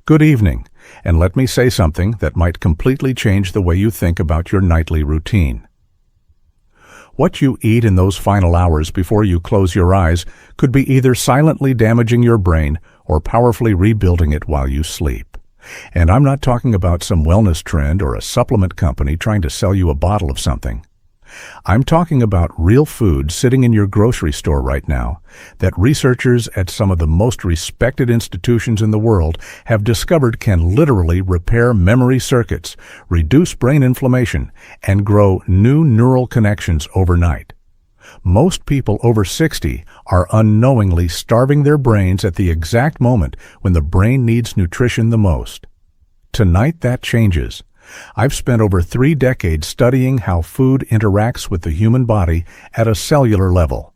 Good evening, and let me say something that might completely change the way you think about your nightly routine. What you eat in those final hours before you close your eyes could be either silently damaging your brain or powerfully rebuilding it while you sleep. And I'm not talking about some wellness trend or a supplement company trying to sell you a bottle of something. I'm talking about real food sitting in your grocery store right now that researchers at some of the most respected institutions in the world have discovered can literally repair memory circuits, reduce brain inflammation, and grow new neural connections overnight. Most people over 60 are unknowingly starving their brains at the exact moment when the brain needs nutrition the most. Tonight that changes. I've spent over 3 decades studying how food interacts with the human body at a cellular level.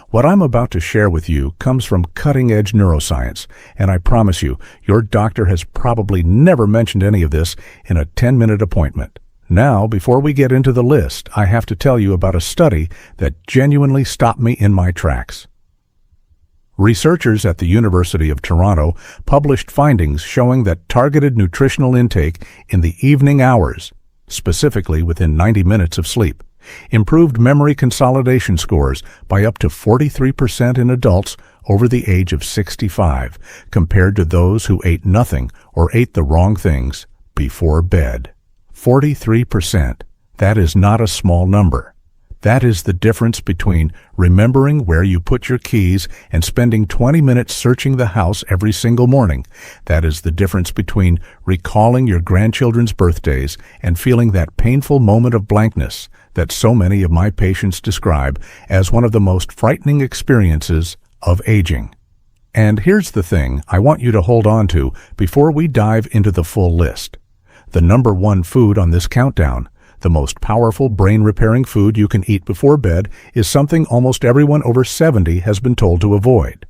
What I'm about to share with you comes from cutting-edge neuroscience, and I promise you, your doctor has probably never mentioned any of this in a 10-minute appointment. Now, before we get into the list, I have to tell you about a study that genuinely stopped me in my tracks. Researchers at the University of Toronto published findings showing that targeted nutritional intake in the evening hours, specifically within 90 minutes of sleep, improved memory consolidation scores by up to 43% in adults over the age of 65, compared to those who ate nothing or ate the wrong things before bed. 43%. That is not a small number. That is the difference between remembering where you put your keys and spending 20 minutes searching the house every single morning. That is the difference between recalling your grandchildren's birthdays and feeling that painful moment of blankness that so many of my patients describe as one of the most frightening experiences of aging. And here's the thing I want you to hold on to before we dive into the full list. The number one food on this countdown, the most powerful brain-repairing food you can eat before bed, is something almost everyone over 70 has been told to avoid.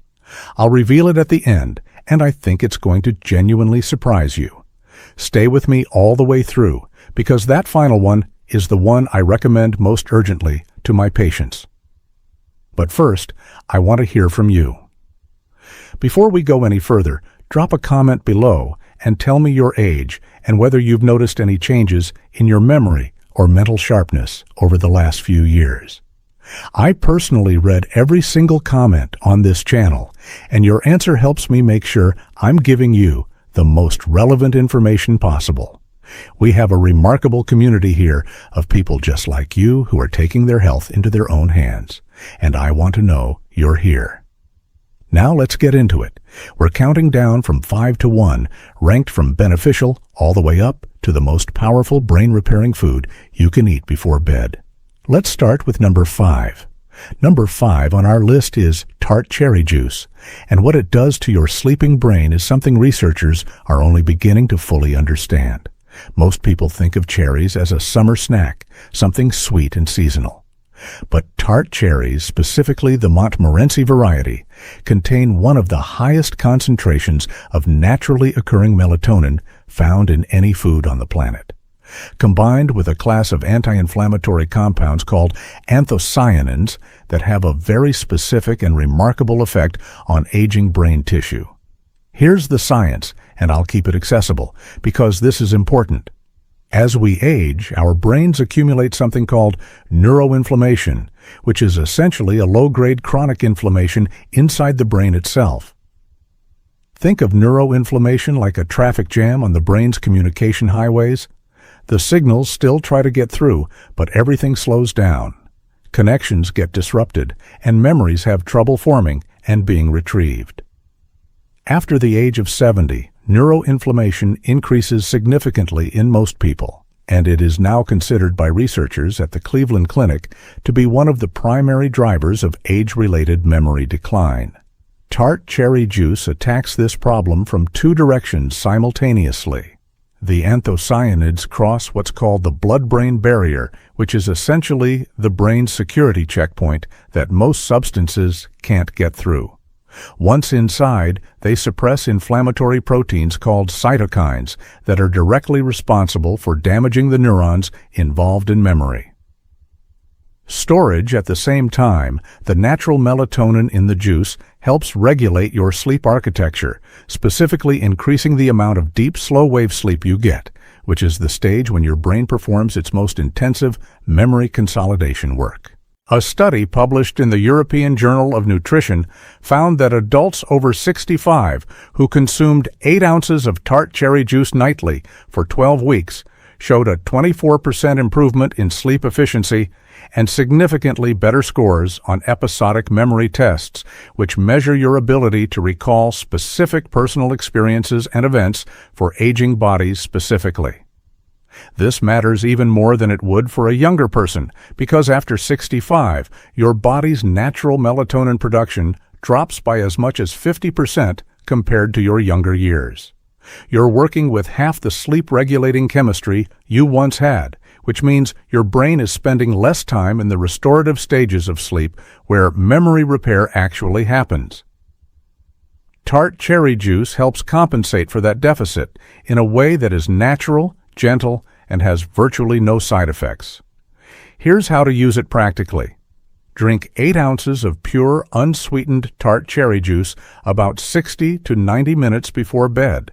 I'll reveal it at the end, and I think it's going to genuinely surprise you. Stay with me all the way through, because that final one is the one I recommend most urgently to my patients. But first, I want to hear from you. Before we go any further, drop a comment below and tell me your age and whether you've noticed any changes in your memory or mental sharpness over the last few years. I personally read every single comment on this channel, and your answer helps me make sure I'm giving you the most relevant information possible. We have a remarkable community here of people just like you who are taking their health into their own hands, and I want to know you're here. Now let's get into it. We're counting down from 5 to 1, ranked from beneficial all the way up to the most powerful brain-repairing food you can eat before bed. Let's start with number 5. Number 5 on our list is tart cherry juice, and what it does to your sleeping brain is something researchers are only beginning to fully understand. Most people think of cherries as a summer snack, something sweet and seasonal. But tart cherries, specifically the Montmorency variety, contain one of the highest concentrations of naturally occurring melatonin found in any food on the planet. Combined with a class of anti-inflammatory compounds called anthocyanins that have a very specific and remarkable effect on aging brain tissue. Here's the science, and I'll keep it accessible, because this is important. As we age, our brains accumulate something called neuroinflammation, which is essentially a low-grade chronic inflammation inside the brain itself. Think of neuroinflammation like a traffic jam on the brain's communication highways. The signals still try to get through, but everything slows down. Connections get disrupted, and memories have trouble forming and being retrieved. After the age of 70, neuroinflammation increases significantly in most people, and it is now considered by researchers at the Cleveland Clinic to be one of the primary drivers of age-related memory decline. Tart cherry juice attacks this problem from 2 directions simultaneously. The anthocyanins cross what's called the blood-brain barrier, which is essentially the brain's security checkpoint that most substances can't get through. Once inside, they suppress inflammatory proteins called cytokines that are directly responsible for damaging the neurons involved in memory. Storage at the same time, the natural melatonin in the juice helps regulate your sleep architecture, specifically increasing the amount of deep, slow-wave sleep you get, which is the stage when your brain performs its most intensive memory consolidation work. A study published in the European Journal of Nutrition found that adults over 65 who consumed 8 ounces of tart cherry juice nightly for 12 weeks showed a 24% improvement in sleep efficiency and significantly better scores on episodic memory tests, which measure your ability to recall specific personal experiences and events for aging bodies specifically. This matters even more than it would for a younger person, because after 65, your body's natural melatonin production drops by as much as 50% compared to your younger years. You're working with half the sleep-regulating chemistry you once had, which means your brain is spending less time in the restorative stages of sleep where memory repair actually happens. Tart cherry juice helps compensate for that deficit in a way that is natural, gentle, and has virtually no side effects. Here's how to use it practically. Drink 8 ounces of pure, unsweetened tart cherry juice about 60 to 90 minutes before bed.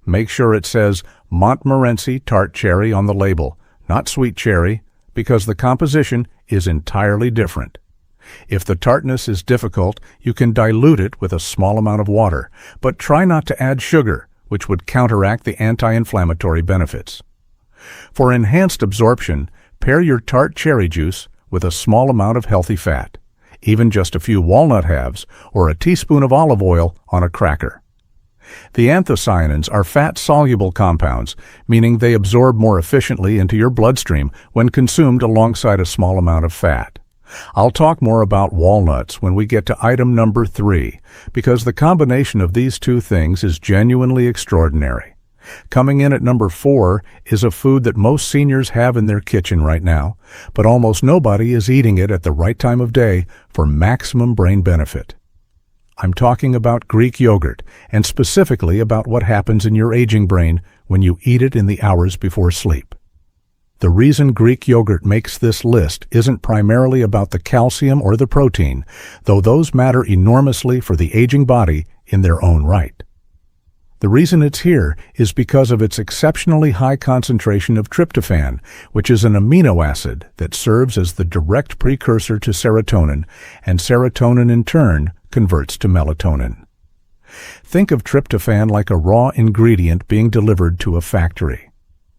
Make sure it says Montmorency tart cherry on the label, not sweet cherry, because the composition is entirely different. If the tartness is difficult, you can dilute it with a small amount of water, but try not to add sugar, which would counteract the anti-inflammatory benefits. For enhanced absorption, pair your tart cherry juice with a small amount of healthy fat, even just a few walnut halves or a teaspoon of olive oil on a cracker. The anthocyanins are fat-soluble compounds, meaning they absorb more efficiently into your bloodstream when consumed alongside a small amount of fat. I'll talk more about walnuts when we get to item number 3, because the combination of these two things is genuinely extraordinary. Coming in at number 4 is a food that most seniors have in their kitchen right now, but almost nobody is eating it at the right time of day for maximum brain benefit. I'm talking about Greek yogurt, and specifically about what happens in your aging brain when you eat it in the hours before sleep. The reason Greek yogurt makes this list isn't primarily about the calcium or the protein, though those matter enormously for the aging body in their own right. The reason it's here is because of its exceptionally high concentration of tryptophan, which is an amino acid that serves as the direct precursor to serotonin, and serotonin in turn converts to melatonin. Think of tryptophan like a raw ingredient being delivered to a factory.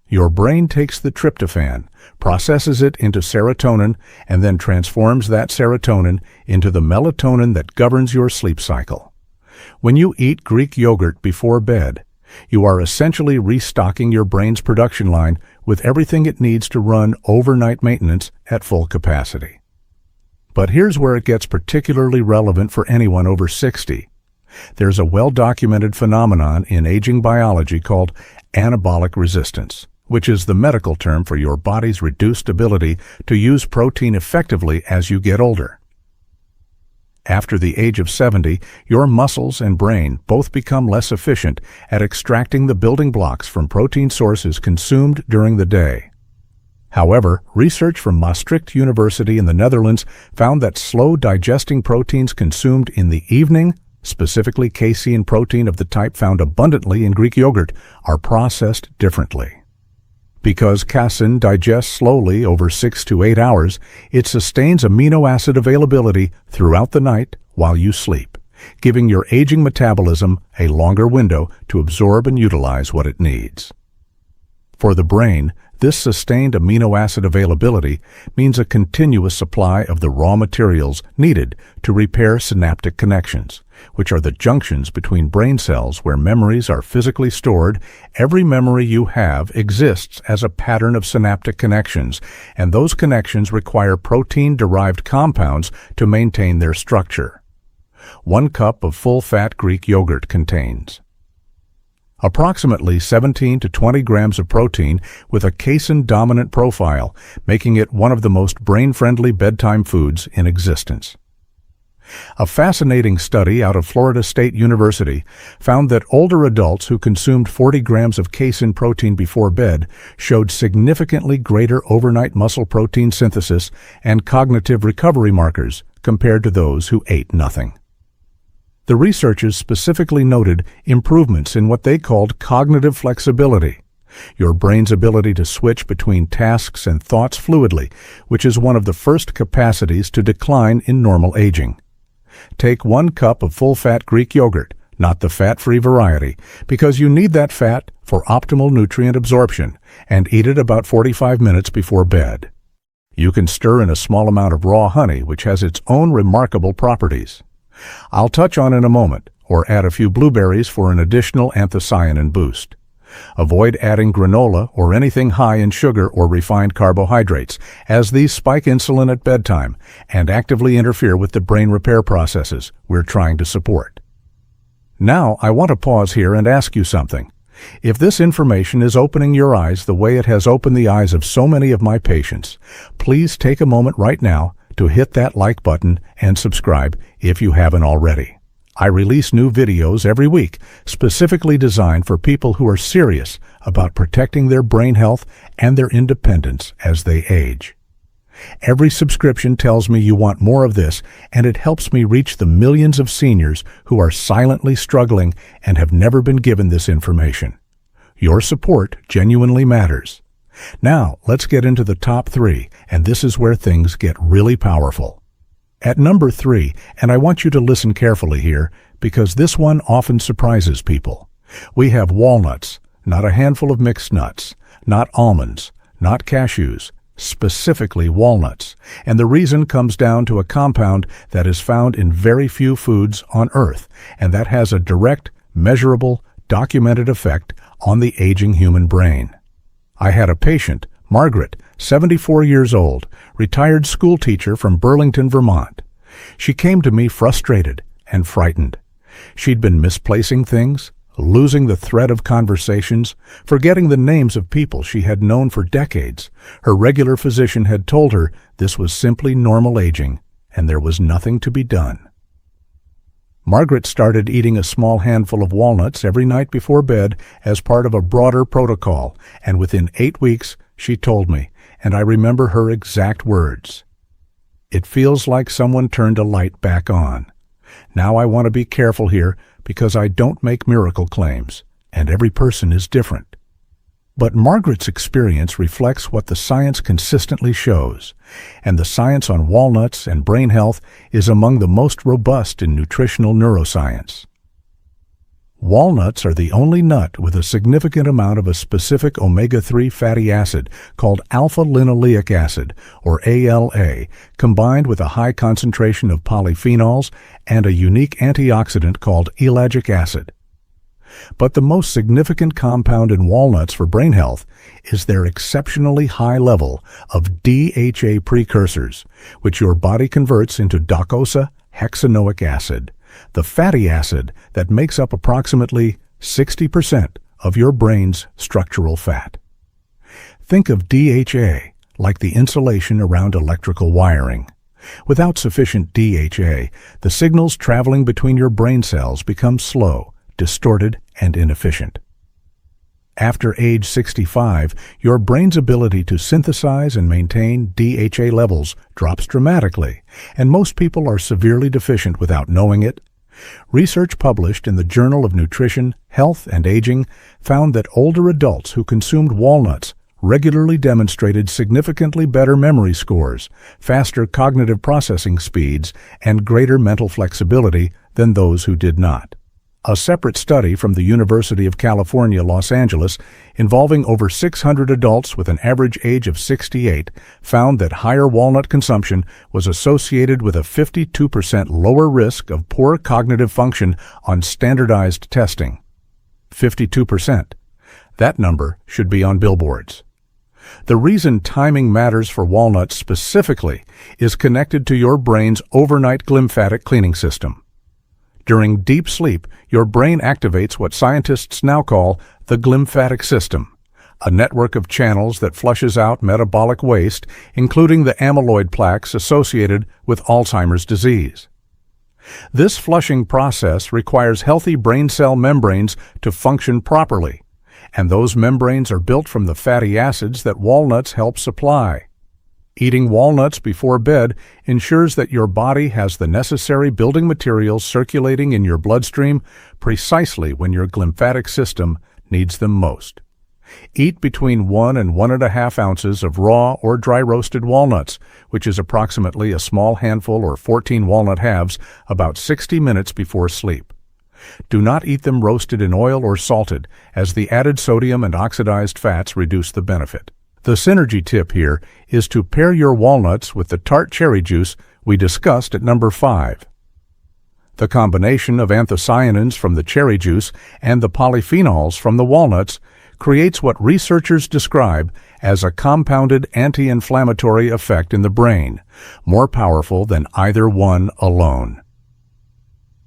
Your brain takes the tryptophan, processes it into serotonin, and then transforms that serotonin into the melatonin that governs your sleep cycle. When you eat Greek yogurt before bed, you are essentially restocking your brain's production line with everything it needs to run overnight maintenance at full capacity. But here's where it gets particularly relevant for anyone over 60. There's a well-documented phenomenon in aging biology called anabolic resistance, which is the medical term for your body's reduced ability to use protein effectively as you get older. After the age of 70, your muscles and brain both become less efficient at extracting the building blocks from protein sources consumed during the day. However, research from Maastricht University in the Netherlands found that slow-digesting proteins consumed in the evening, specifically casein protein of the type found abundantly in Greek yogurt, are processed differently. Because casein digests slowly over 6 to 8 hours, it sustains amino acid availability throughout the night while you sleep, giving your aging metabolism a longer window to absorb and utilize what it needs. For the brain, this sustained amino acid availability means a continuous supply of the raw materials needed to repair synaptic connections, which are the junctions between brain cells where memories are physically stored. Every memory you have exists as a pattern of synaptic connections, and those connections require protein-derived compounds to maintain their structure. 1 cup of full-fat Greek yogurt contains approximately 17 to 20 grams of protein with a casein-dominant profile, making it one of the most brain-friendly bedtime foods in existence. A fascinating study out of Florida State University found that older adults who consumed 40 grams of casein protein before bed showed significantly greater overnight muscle protein synthesis and cognitive recovery markers compared to those who ate nothing. The researchers specifically noted improvements in what they called cognitive flexibility, your brain's ability to switch between tasks and thoughts fluidly, which is one of the first capacities to decline in normal aging. Take 1 cup of full-fat Greek yogurt, not the fat-free variety, because you need that fat for optimal nutrient absorption, and eat it about 45 minutes before bed. You can stir in a small amount of raw honey, which has its own remarkable properties. I'll touch on in a moment, or add a few blueberries for an additional anthocyanin boost. Avoid adding granola or anything high in sugar or refined carbohydrates, as these spike insulin at bedtime and actively interfere with the brain repair processes we're trying to support. Now, I want to pause here and ask you something. If this information is opening your eyes the way it has opened the eyes of so many of my patients, please take a moment right now to hit that like button and subscribe if you haven't already. I release new videos every week, specifically designed for people who are serious about protecting their brain health and their independence as they age. Every subscription tells me you want more of this, and it helps me reach the millions of seniors who are silently struggling and have never been given this information. Your support genuinely matters. Now, let's get into the top 3, and this is where things get really powerful. At number 3, and I want you to listen carefully here, because this one often surprises people. We have walnuts, not a handful of mixed nuts, not almonds, not cashews, specifically walnuts. And the reason comes down to a compound that is found in very few foods on Earth, and that has a direct, measurable, documented effect on the aging human brain. I had a patient, Margaret, 74 years old, retired school teacher from Burlington, Vermont. She came to me frustrated and frightened. She'd been misplacing things, losing the thread of conversations, forgetting the names of people she had known for decades. Her regular physician had told her this was simply normal aging, and there was nothing to be done. Margaret started eating a small handful of walnuts every night before bed as part of a broader protocol, and within 8 weeks, she told me, and I remember her exact words, "It feels like someone turned a light back on." Now I want to be careful here because I don't make miracle claims, and every person is different. But Margaret's experience reflects what the science consistently shows, and the science on walnuts and brain health is among the most robust in nutritional neuroscience. Walnuts are the only nut with a significant amount of a specific omega-3 fatty acid called alpha-linoleic acid, or ALA, combined with a high concentration of polyphenols and a unique antioxidant called ellagic acid. But the most significant compound in walnuts for brain health is their exceptionally high level of DHA precursors, which your body converts into docosahexaenoic acid, the fatty acid that makes up approximately 60% of your brain's structural fat. Think of DHA like the insulation around electrical wiring. Without sufficient DHA, the signals traveling between your brain cells become slow, distorted, and inefficient. After age 65, your brain's ability to synthesize and maintain DHA levels drops dramatically, and most people are severely deficient without knowing it. Research published in the Journal of Nutrition, Health, and Aging found that older adults who consumed walnuts regularly demonstrated significantly better memory scores, faster cognitive processing speeds, and greater mental flexibility than those who did not. A separate study from the University of California, Los Angeles, involving over 600 adults with an average age of 68, found that higher walnut consumption was associated with a 52% lower risk of poor cognitive function on standardized testing. 52%. That number should be on billboards. The reason timing matters for walnuts specifically is connected to your brain's overnight glymphatic cleaning system. During deep sleep, your brain activates what scientists now call the glymphatic system, a network of channels that flushes out metabolic waste, including the amyloid plaques associated with Alzheimer's disease. This flushing process requires healthy brain cell membranes to function properly, and those membranes are built from the fatty acids that walnuts help supply. Eating walnuts before bed ensures that your body has the necessary building materials circulating in your bloodstream precisely when your glymphatic system needs them most. Eat between 1 and 1.5 ounces of raw or dry roasted walnuts, which is approximately a small handful or 14 walnut halves, about 60 minutes before sleep. Do not eat them roasted in oil or salted, as the added sodium and oxidized fats reduce the benefit. The synergy tip here is to pair your walnuts with the tart cherry juice we discussed at number 5. The combination of anthocyanins from the cherry juice and the polyphenols from the walnuts creates what researchers describe as a compounded anti-inflammatory effect in the brain, more powerful than either one alone.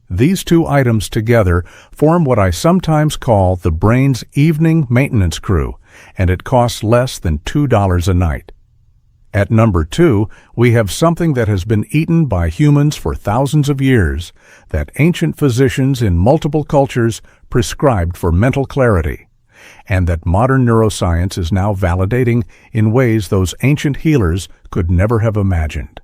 These two items together form what I sometimes call the brain's evening maintenance crew, and it costs less than $2 a night. At number 2, we have something that has been eaten by humans for thousands of years, that ancient physicians in multiple cultures prescribed for mental clarity, and that modern neuroscience is now validating in ways those ancient healers could never have imagined.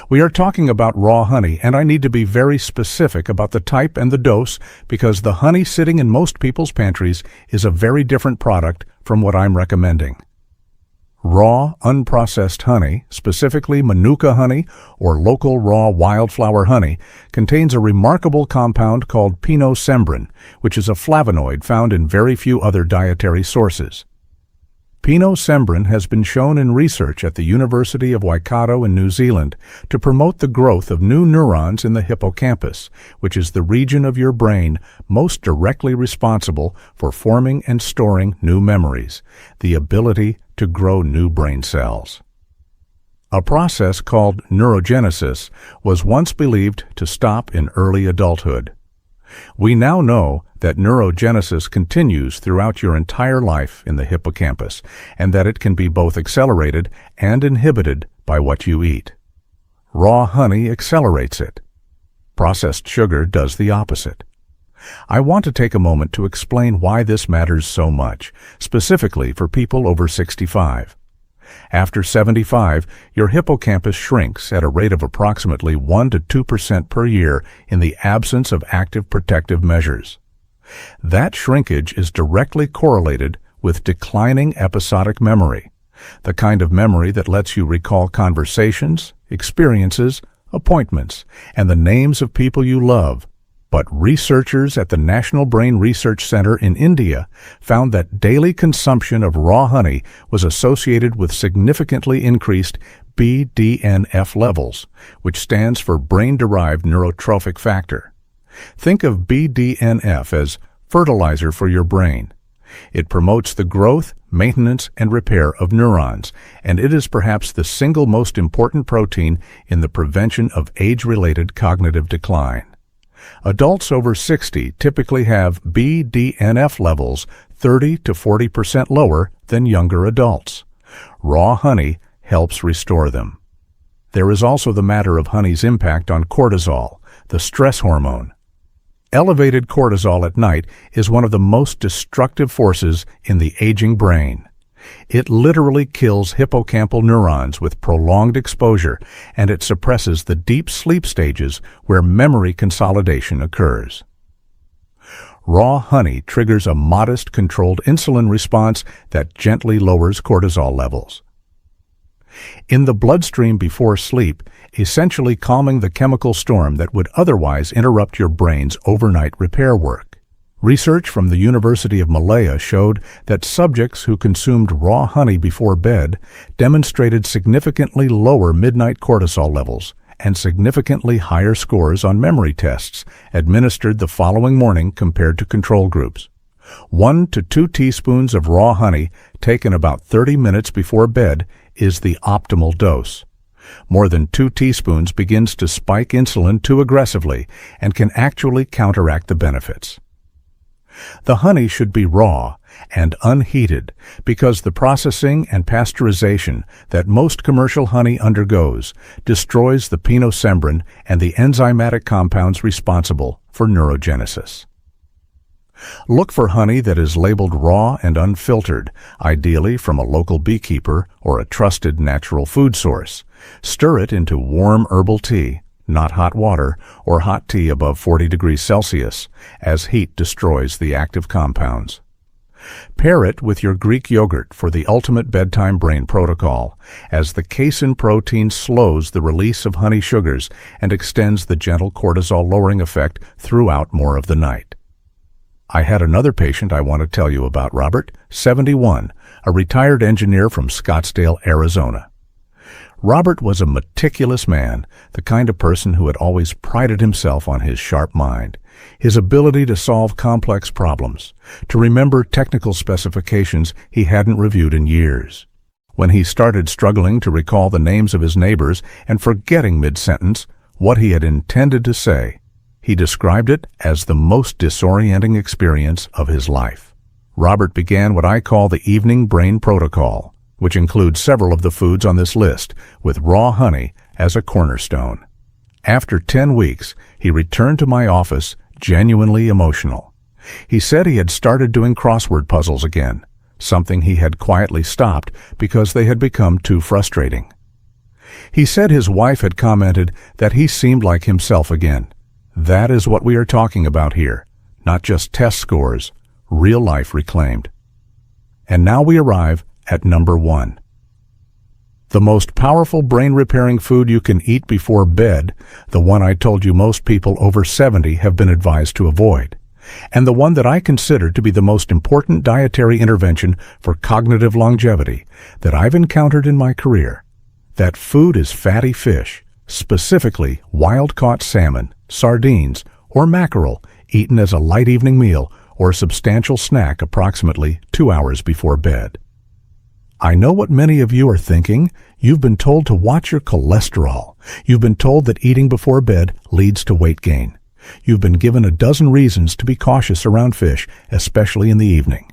We are talking about raw honey, and I need to be very specific about the type and the dose because the honey sitting in most people's pantries is a very different product from what I'm recommending. Raw, unprocessed honey, specifically Manuka honey or local raw wildflower honey, contains a remarkable compound called pinosembrin, which is a flavonoid found in very few other dietary sources. Pinosembrin has been shown in research at the University of Waikato in New Zealand to promote the growth of new neurons in the hippocampus, which is the region of your brain most directly responsible for forming and storing new memories, the ability to grow new brain cells. A process called neurogenesis was once believed to stop in early adulthood. We now know that neurogenesis continues throughout your entire life in the hippocampus, and that it can be both accelerated and inhibited by what you eat. Raw honey accelerates it. Processed sugar does the opposite. I want to take a moment to explain why this matters so much, specifically for people over 65. After 75, your hippocampus shrinks at a rate of approximately 1 to 2% per year in the absence of active protective measures. That shrinkage is directly correlated with declining episodic memory, the kind of memory that lets you recall conversations, experiences, appointments, and the names of people you love. But researchers at the National Brain Research Center in India found that daily consumption of raw honey was associated with significantly increased BDNF levels, which stands for brain-derived neurotrophic factor. Think of BDNF as fertilizer for your brain. It promotes the growth, maintenance, and repair of neurons, and it is perhaps the single most important protein in the prevention of age-related cognitive decline. Adults over 60 typically have BDNF levels 30 to 40% lower than younger adults. Raw honey helps restore them. There is also the matter of honey's impact on cortisol, the stress hormone. Elevated cortisol at night is one of the most destructive forces in the aging brain. It literally kills hippocampal neurons with prolonged exposure, and it suppresses the deep sleep stages where memory consolidation occurs. Raw honey triggers a modest, controlled insulin response that gently lowers cortisol levels in the bloodstream before sleep, essentially calming the chemical storm that would otherwise interrupt your brain's overnight repair work. Research from the University of Malaya showed that subjects who consumed raw honey before bed demonstrated significantly lower midnight cortisol levels and significantly higher scores on memory tests administered the following morning compared to control groups. 1 to 2 teaspoons of raw honey taken about 30 minutes before bed is the optimal dose. More than 2 teaspoons begins to spike insulin too aggressively and can actually counteract the benefits. The honey should be raw and unheated because the processing and pasteurization that most commercial honey undergoes destroys the pinosembrin and the enzymatic compounds responsible for neurogenesis. Look for honey that is labeled raw and unfiltered, ideally from a local beekeeper or a trusted natural food source. Stir it into warm herbal tea, not hot water or hot tea above 40 degrees Celsius, as heat destroys the active compounds. Pair it with your Greek yogurt for the ultimate bedtime brain protocol, as the casein protein slows the release of honey sugars and extends the gentle cortisol-lowering effect throughout more of the night. I had another patient I want to tell you about, Robert, 71, a retired engineer from Scottsdale, Arizona. Robert was a meticulous man, the kind of person who had always prided himself on his sharp mind, his ability to solve complex problems, to remember technical specifications he hadn't reviewed in years. When he started struggling to recall the names of his neighbors and forgetting mid-sentence what he had intended to say, he described it as the most disorienting experience of his life. Robert began what I call the evening brain protocol, which includes several of the foods on this list, with raw honey as a cornerstone. After 10 weeks, he returned to my office genuinely emotional. He said he had started doing crossword puzzles again, something he had quietly stopped because they had become too frustrating. He said his wife had commented that he seemed like himself again. That is what we are talking about here, not just test scores, real life reclaimed. And now we arrive at number 1. The most powerful brain-repairing food you can eat before bed, the one I told you most people over 70 have been advised to avoid, and the one that I consider to be the most important dietary intervention for cognitive longevity that I've encountered in my career. That food is fatty fish, specifically wild-caught salmon, sardines, or mackerel, eaten as a light evening meal or substantial snack approximately 2 hours before bed. I know what many of you are thinking. You've been told to watch your cholesterol. You've been told that eating before bed leads to weight gain. You've been given a dozen reasons to be cautious around fish, especially in the evening.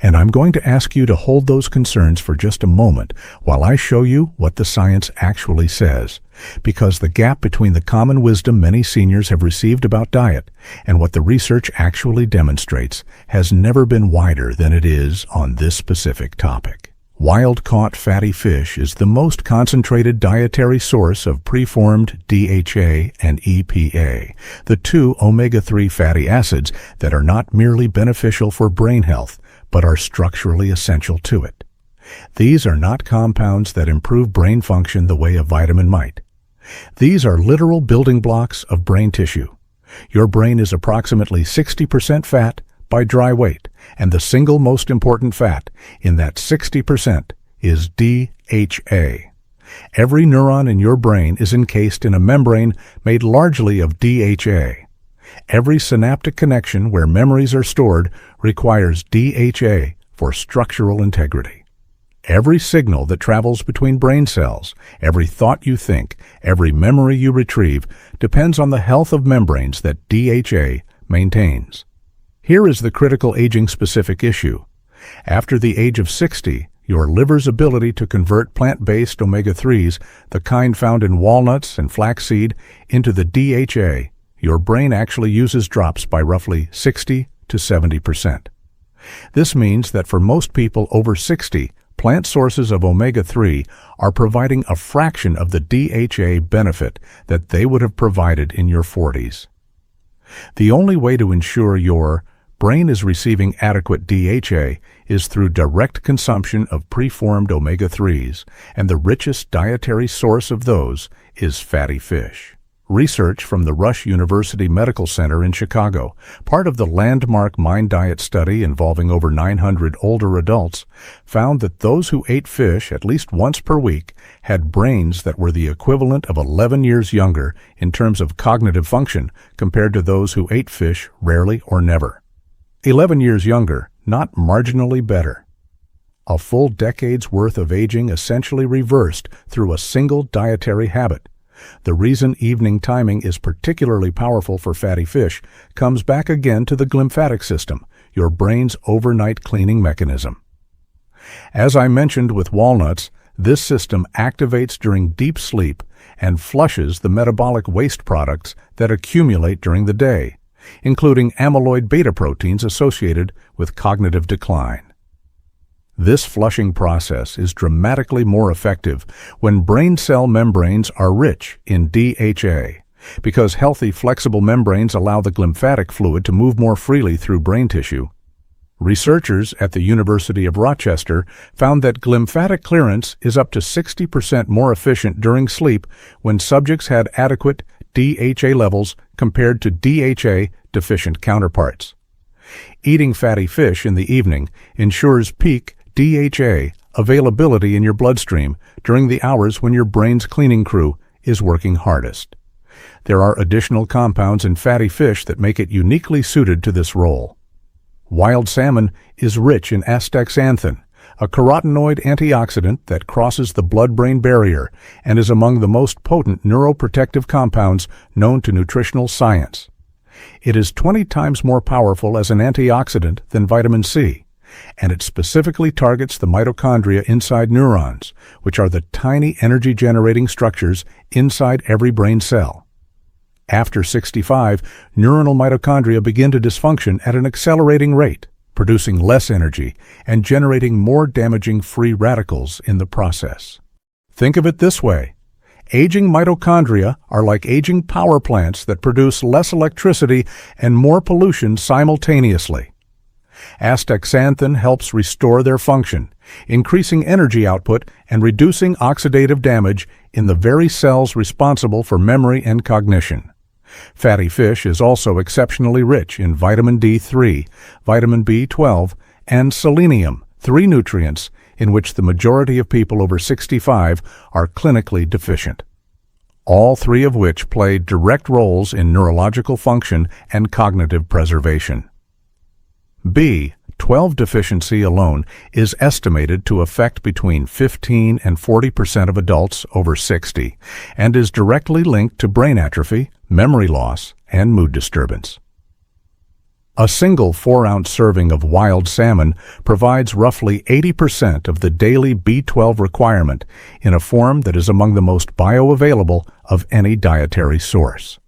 And I'm going to ask you to hold those concerns for just a moment while I show you what the science actually says, because the gap between the common wisdom many seniors have received about diet and what the research actually demonstrates has never been wider than it is on this specific topic. Wild-caught fatty fish is the most concentrated dietary source of preformed DHA and EPA, the two omega-3 fatty acids that are not merely beneficial for brain health, but are structurally essential to it. These are not compounds that improve brain function the way a vitamin might. These are literal building blocks of brain tissue. Your brain is approximately 60% fat by dry weight, and the single most important fat in that 60% is DHA. Every neuron in your brain is encased in a membrane made largely of DHA. Every synaptic connection where memories are stored requires DHA for structural integrity. Every signal that travels between brain cells, every thought you think, every memory you retrieve, depends on the health of membranes that DHA maintains. Here is the critical aging-specific issue. After the age of 60, your liver's ability to convert plant-based omega-3s, the kind found in walnuts and flaxseed, into the DHA, your brain actually uses drops by roughly 60 to 70%. This means that for most people over 60, plant sources of omega-3 are providing a fraction of the DHA benefit that they would have provided in your 40s. The only way to ensure your brain is receiving adequate DHA is through direct consumption of preformed omega-3s, and the richest dietary source of those is fatty fish. Research from the Rush University Medical Center in Chicago, part of the landmark Mind Diet study involving over 900 older adults, found that those who ate fish at least once per week had brains that were the equivalent of 11 years younger in terms of cognitive function compared to those who ate fish rarely or never. 11 years younger, not marginally better. A full decade's worth of aging essentially reversed through a single dietary habit. The reason evening timing is particularly powerful for fatty fish comes back again to the glymphatic system, your brain's overnight cleaning mechanism. As I mentioned with walnuts, this system activates during deep sleep and flushes the metabolic waste products that accumulate during the day, including amyloid beta proteins associated with cognitive decline. This flushing process is dramatically more effective when brain cell membranes are rich in DHA, because healthy flexible membranes allow the glymphatic fluid to move more freely through brain tissue. Researchers at the University of Rochester found that glymphatic clearance is up to 60% more efficient during sleep when subjects had adequate DHA levels compared to DHA-deficient counterparts. Eating fatty fish in the evening ensures peak DHA availability in your bloodstream during the hours when your brain's cleaning crew is working hardest. There are additional compounds in fatty fish that make it uniquely suited to this role. Wild salmon is rich in astaxanthin, a carotenoid antioxidant that crosses the blood-brain barrier and is among the most potent neuroprotective compounds known to nutritional science. It is 20 times more powerful as an antioxidant than vitamin C, and it specifically targets the mitochondria inside neurons, which are the tiny energy-generating structures inside every brain cell. After 65, neuronal mitochondria begin to dysfunction at an accelerating rate, producing less energy and generating more damaging free radicals in the process. Think of it this way. Aging mitochondria are like aging power plants that produce less electricity and more pollution simultaneously. Astaxanthin helps restore their function, increasing energy output and reducing oxidative damage in the very cells responsible for memory and cognition. Fatty fish is also exceptionally rich in vitamin D3, vitamin B12, and selenium, 3 nutrients in which the majority of people over 65 are clinically deficient. All 3 of which play direct roles in neurological function and cognitive preservation. B12 deficiency alone is estimated to affect between 15 and 40% of adults over 60 and is directly linked to brain atrophy, memory loss, and mood disturbance. A single 4-ounce serving of wild salmon provides roughly 80% of the daily B12 requirement in a form that is among the most bioavailable of any dietary source.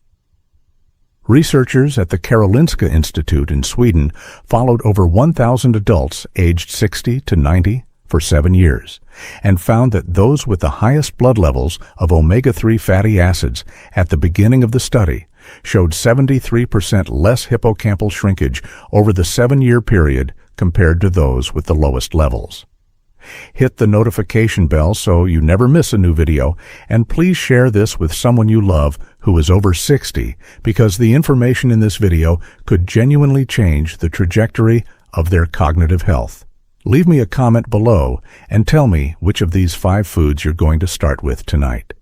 Researchers at the Karolinska Institute in Sweden followed over 1,000 adults aged 60 to 90 for 7 years and found that those with the highest blood levels of omega-3 fatty acids at the beginning of the study showed 73% less hippocampal shrinkage over the 7-year period compared to those with the lowest levels. Hit the notification bell so you never miss a new video, and please share this with someone you love who is over 60, because the information in this video could genuinely change the trajectory of their cognitive health. Leave me a comment below and tell me which of these 5 foods you're going to start with tonight.